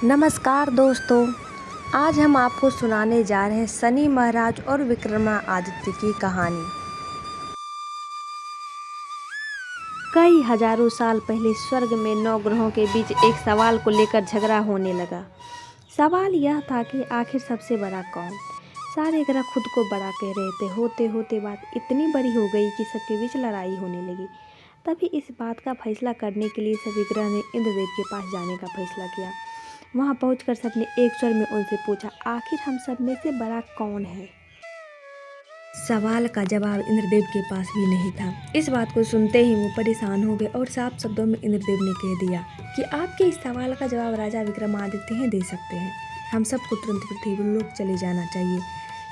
नमस्कार दोस्तों, आज हम आपको सुनाने जा रहे हैं शनि महाराज और विक्रमादित्य की कहानी। कई हजारों साल पहले स्वर्ग में 9 ग्रहों के बीच एक सवाल को लेकर झगड़ा होने लगा। सवाल यह था कि आखिर सबसे बड़ा कौन। सारे ग्रह खुद को बड़ा कह रहे थे। होते होते बात इतनी बड़ी हो गई कि सबके बीच लड़ाई होने लगी। तभी इस बात का फैसला करने के लिए सभी ग्रह ने इंद्रदेव के पास जाने का फैसला किया। वहां पहुंचकर सबने एक स्वर में उनसे पूछा, आखिर हम सब में से बड़ा कौन है। सवाल का जवाब इंद्रदेव के पास भी नहीं था। इस बात को सुनते ही वो परेशान हो गए और साफ शब्दों में इंद्रदेव ने कह दिया कि आपके इस सवाल का जवाब राजा विक्रमादित्य ही दे सकते हैं। हम सबको तुरंत पृथ्वी लोक चले जाना चाहिए।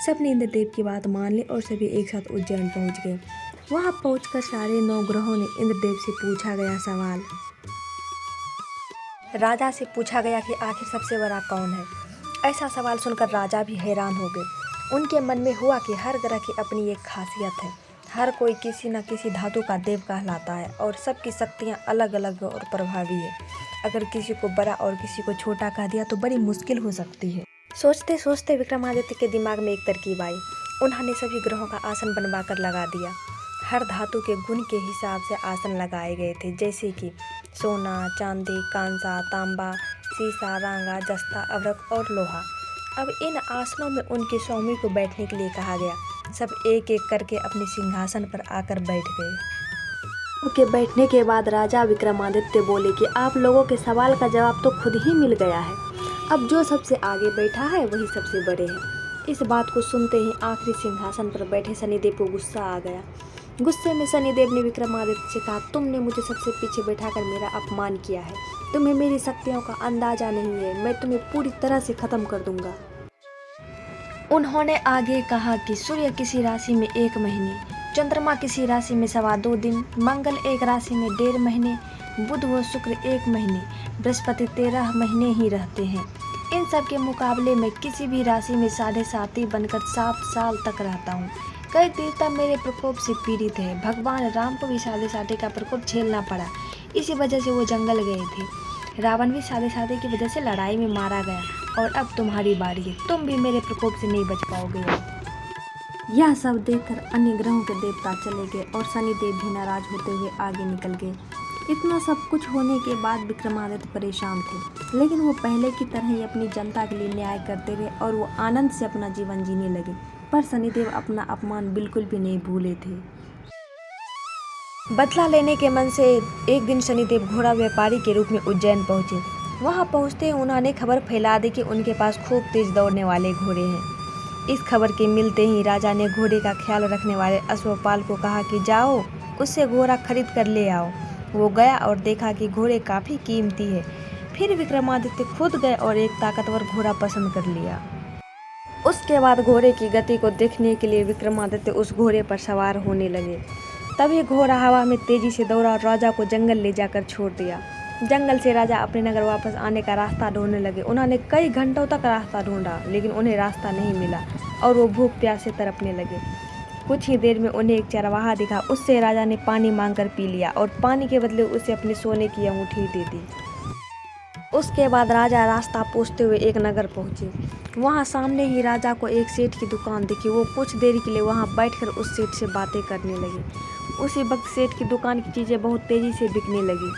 सबने इंद्रदेव की बात मान ली और सभी एक साथ उज्जैन पहुंच गए। वहां पहुंचकर सारे 9 ग्रहों ने इंद्रदेव से पूछा गया सवाल। राजा से पूछा गया कि आखिर सबसे बड़ा कौन है। ऐसा सवाल सुनकर राजा भी हैरान हो गए। उनके मन में हुआ कि हर ग्रह की अपनी एक खासियत है। हर कोई किसी न किसी धातु का देव कहलाता है और सबकी शक्तियाँ अलग अलग और प्रभावी है। अगर किसी को बड़ा और किसी को छोटा कह दिया तो बड़ी मुश्किल हो सकती है। सोचते सोचते विक्रमादित्य के दिमाग में एक तरकीब आई। उन्होंने सभी ग्रहों का आसन बनवा कर लगा दिया। हर धातु के गुण के हिसाब से आसन लगाए गए थे, जैसे कि सोना, चांदी, कांसा, तांबा, सीसा, रांगा, जस्ता, अभ्रक और लोहा। अब इन आसनों में उनके स्वामी को बैठने के लिए कहा गया। सब एक एक करके अपने सिंहासन पर आकर बैठ गए। उनके बैठने के बाद राजा विक्रमादित्य बोले कि आप लोगों के सवाल का जवाब तो खुद ही मिल गया है। अब जो सबसे आगे बैठा है वही सबसे बड़े हैं। इस बात को सुनते ही आखिरी सिंहासन पर बैठे शनिदेव को गुस्सा आ गया। गुस्से में शनिदेव ने विक्रमादित्य से कहा, तुमने मुझे सबसे पीछे बैठाकर मेरा अपमान किया है। तुम्हें मेरी शक्तियों का अंदाजा नहीं है। मैं तुम्हें पूरी तरह से खत्म कर दूंगा। उन्होंने आगे कहा कि सूर्य किसी राशि में 1 महीने, चंद्रमा किसी राशि में 2.25 दिन, मंगल एक राशि में 1.5 महीने, बुध व शुक्र 1 महीने, बृहस्पति 13 महीने ही रहते हैं। इन सब के मुकाबले में किसी भी राशि में 7.5 बनकर 7 साल तक रहता हूँ। कई देवता मेरे प्रकोप से पीड़ित है। भगवान राम को भी 7.5 का प्रकोप झेलना पड़ा। इसी वजह से वो जंगल गए थे। रावण भी 7.5 की वजह से लड़ाई में मारा गया। और अब तुम्हारी बारी है। तुम भी मेरे प्रकोप से नहीं बच पाओगे। यह सब देखकर अन्य ग्रहों के देवता चले गए और शनिदेव भी नाराज होते हुए आगे निकल गए। इतना सब कुछ होने के बाद विक्रमादित्य परेशान थे, लेकिन वो पहले की तरह ही अपनी जनता के लिए न्याय करते रहे और वो आनंद से अपना जीवन जीने लगे। पर शनिदेव अपना अपमान बिल्कुल भी नहीं भूले थे। बदला लेने के मन से एक दिन शनिदेव घोड़ा व्यापारी के रूप में उज्जैन पहुंचे। वहां पहुंचते ही उन्होंने खबर फैला दी कि उनके पास खूब तेज दौड़ने वाले घोड़े हैं। इस खबर के मिलते ही राजा ने घोड़े का ख्याल रखने वाले अश्वपाल को कहा कि जाओ उससे घोड़ा खरीद कर ले आओ। वो गया और देखा कि घोड़े काफ़ी कीमती है। फिर विक्रमादित्य खुद गए और एक ताकतवर घोड़ा पसंद कर लिया। उसके बाद घोड़े की गति को देखने के लिए विक्रमादित्य उस घोड़े पर सवार होने लगे। तभी घोड़ा हवा में तेजी से दौड़ा और राजा को जंगल ले जाकर छोड़ दिया। जंगल से राजा अपने नगर वापस आने का रास्ता ढूंढने लगे। उन्होंने कई घंटों तक रास्ता ढूंढा, लेकिन उन्हें रास्ता नहीं मिला और वो भूख प्यास से तड़पने लगे। कुछ ही देर में उन्हें एक चरवाहा दिखा। उससे राजा ने पानी मांगकर पी लिया और पानी के बदले उसे अपने सोने की अंगूठी दे दी। उसके बाद राजा रास्ता पूछते हुए एक नगर पहुंचे। वहां सामने ही राजा को एक सेठ की दुकान दिखी। वो कुछ देर के लिए वहां बैठकर उस सेठ से बातें करने लगे। उसी वक्त सेठ की दुकान की चीज़ें बहुत तेज़ी से बिकने लगी।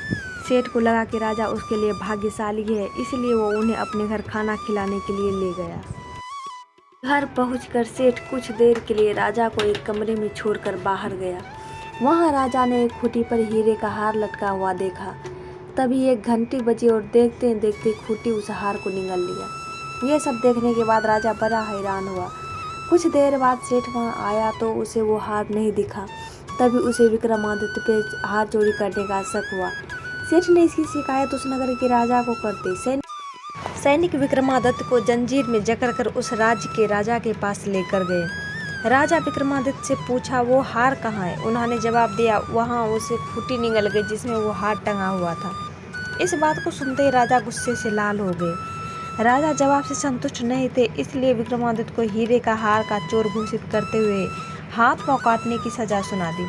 सेठ को लगा कि राजा उसके लिए भाग्यशाली है, इसलिए वो उन्हें अपने घर खाना खिलाने के लिए ले गया। घर पहुंचकर सेठ कुछ देर के लिए राजा को एक कमरे में छोड़कर बाहर गया। वहां राजा ने एक खूंटी पर हीरे का हार लटका हुआ देखा। तभी एक घंटी बजी और देखते देखते खूंटी उस हार को निगल लिया। ये सब देखने के बाद राजा बड़ा हैरान हुआ। कुछ देर बाद सेठ वहां आया तो उसे वो हार नहीं दिखा। तभी उसे विक्रमादित्य पे हार चोरी करने का शक हुआ। सेठ ने इसकी शिकायत उस नगर के राजा को कर दी। सैनिक विक्रमादित्य को जंजीर में जकड़कर उस राज्य के राजा के पास लेकर गए। राजा विक्रमादित्य से पूछा, वो हार कहाँ है। उन्होंने जवाब दिया, वहाँ उसे खूंटी निगल गई जिसमें वो हार टंगा हुआ था। इस बात को सुनते ही राजा गुस्से से लाल हो गए। राजा जवाब से संतुष्ट नहीं थे, इसलिए विक्रमादित्य को हीरे का हार का चोर घोषित करते हुए हाथ पांव काटने की सजा सुना दी।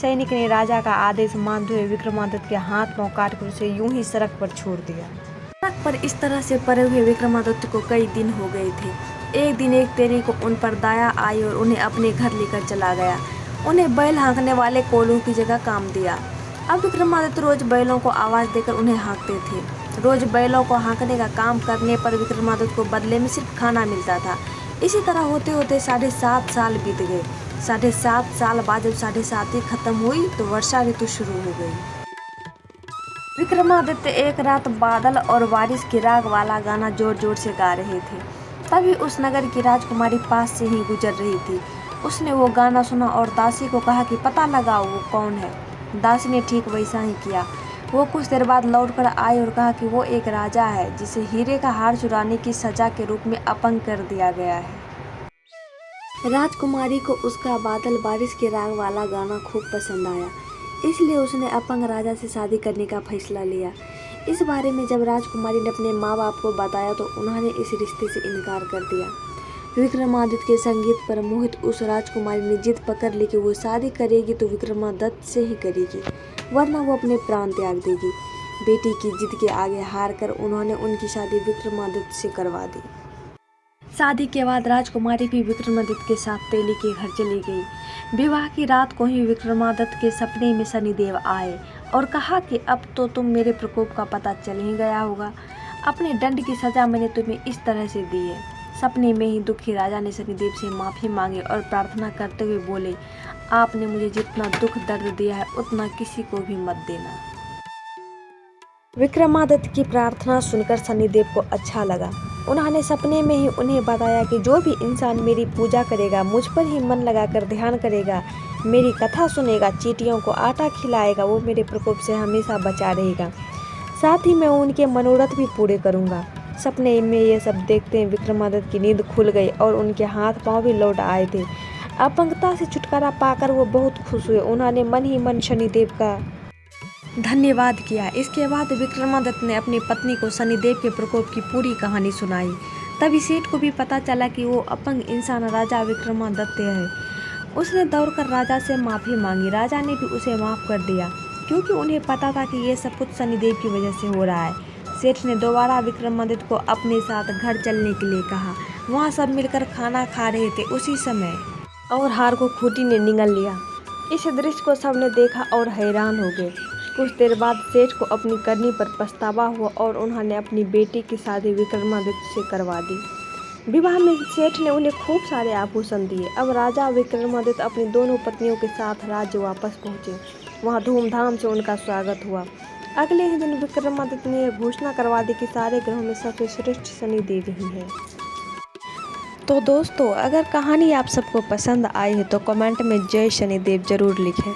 सैनिक ने राजा का आदेश मानते हुए विक्रमादित्य के हाथ पांव काट कर उसे यूं ही सड़क पर छोड़ दिया। सड़क पर इस तरह से पड़े हुए विक्रमादित्य को कई दिन हो गए थे। एक दिन एक तेरी को उन पर दया आई और उन्हें अपने घर लेकर चला गया। उन्हें बैल हाँकने वाले कोल्हू की जगह काम दिया। अब विक्रमादित्य रोज बैलों को आवाज देकर उन्हें हाँकते थे। रोज बैलों को हाँकने का काम करने पर विक्रमादित्य को बदले में सिर्फ खाना मिलता था। इसी तरह होते होते 7.5 साल बीत गए। 7.5 साल बाद जब 7.5 खत्म हुई तो वर्षा ऋतु शुरू हो गई। विक्रमादित्य एक रात बादल और बारिश की राग वाला गाना जोर जोर से गा रहे थे। तभी उस नगर की राजकुमारी पास से ही गुजर रही थी। उसने वो गाना सुना और दासी को कहा कि पता लगाओ वो कौन है। दासी ने ठीक वैसा ही किया। वो कुछ देर बाद लौटकर आई और कहा कि वो एक राजा है जिसे हीरे का हार चुराने की सजा के रूप में अपंग कर दिया गया है। राजकुमारी को उसका बादल बारिश के राग वाला गाना खूब पसंद आया, इसलिए उसने अपंग राजा से शादी करने का फैसला लिया। इस बारे में जब राजकुमारी ने अपने माँ बाप को बताया तो उन्होंने इस रिश्ते से इनकार कर दिया। विक्रमादित्य के संगीत पर मोहित उस राजकुमारी ने जिद पकड़ ली कि वो शादी करेगी तो विक्रमादित्य से ही करेगी, वरना वो अपने प्राण त्याग देगी। बेटी की जिद के आगे हार कर उन्होंने उनकी शादी विक्रमादित्य से करवा दी। शादी के बाद राजकुमारी भी विक्रमादित्य के साथ तेली के घर चली गई। विवाह की रात को ही विक्रमादित्य के सपने में शनिदेव आए और कहा कि अब तो तुम मेरे प्रकोप का पता चल ही गया होगा। अपने दंड की सजा मैंने तुम्हें इस तरह से दी है। सपने में ही दुखी राजा ने शनिदेव से माफ़ी मांगी और प्रार्थना करते हुए बोले, आपने मुझे जितना दुख दर्द दिया है उतना किसी को भी मत देना। विक्रमादित्य की प्रार्थना सुनकर शनिदेव को अच्छा लगा। उन्होंने सपने में ही उन्हें बताया कि जो भी इंसान मेरी पूजा करेगा, मुझ पर ही मन लगाकर ध्यान करेगा, मेरी कथा सुनेगा, चींटियों को आटा खिलाएगा, वो मेरे प्रकोप से हमेशा बचा रहेगा। साथ ही मैं उनके मनोरथ भी पूरे करूंगा। सपने में ये सब देखते हैं विक्रमादित्य की नींद खुल गई और उनके हाथ पांव भी लौट आए थे। अपंगता से छुटकारा पाकर वो बहुत खुश हुए। उन्होंने मन ही मन शनिदेव का धन्यवाद किया। इसके बाद विक्रमादित्य ने अपनी पत्नी को शनिदेव के प्रकोप की पूरी कहानी सुनाई। तभी सेठ को भी पता चला कि वो अपंग इंसान राजा विक्रमादित्य है। उसने दौड़कर राजा से माफ़ी मांगी। राजा ने भी उसे माफ़ कर दिया क्योंकि उन्हें पता था कि ये सब कुछ शनिदेव की वजह से हो रहा है। सेठ ने दोबारा विक्रमादित्य को अपने साथ घर चलने के लिए कहा। वहाँ सब मिलकर खाना खा रहे थे उसी समय और हार को खूंटी ने निगल लिया। इस दृश्य को सबने देखा और हैरान हो गए। कुछ देर बाद सेठ को अपनी करनी पर पछतावा हुआ और उन्होंने अपनी बेटी की शादी विक्रमादित्य से करवा दी। विवाह में सेठ ने उन्हें खूब सारे आभूषण दिए। अब राजा विक्रमादित्य अपनी दोनों पत्नियों के साथ राज्य वापस पहुँचे। वहाँ धूमधाम से उनका स्वागत हुआ। अगले ही दिन विक्रमादित्य ने यह घोषणा करवा दी कि सारे ग्रहों में सबसे श्रेष्ठ शनिदेव ही है। तो दोस्तों, अगर कहानी आप सबको पसंद आई है तो कमेंट में जय शनिदेव जरूर लिखें।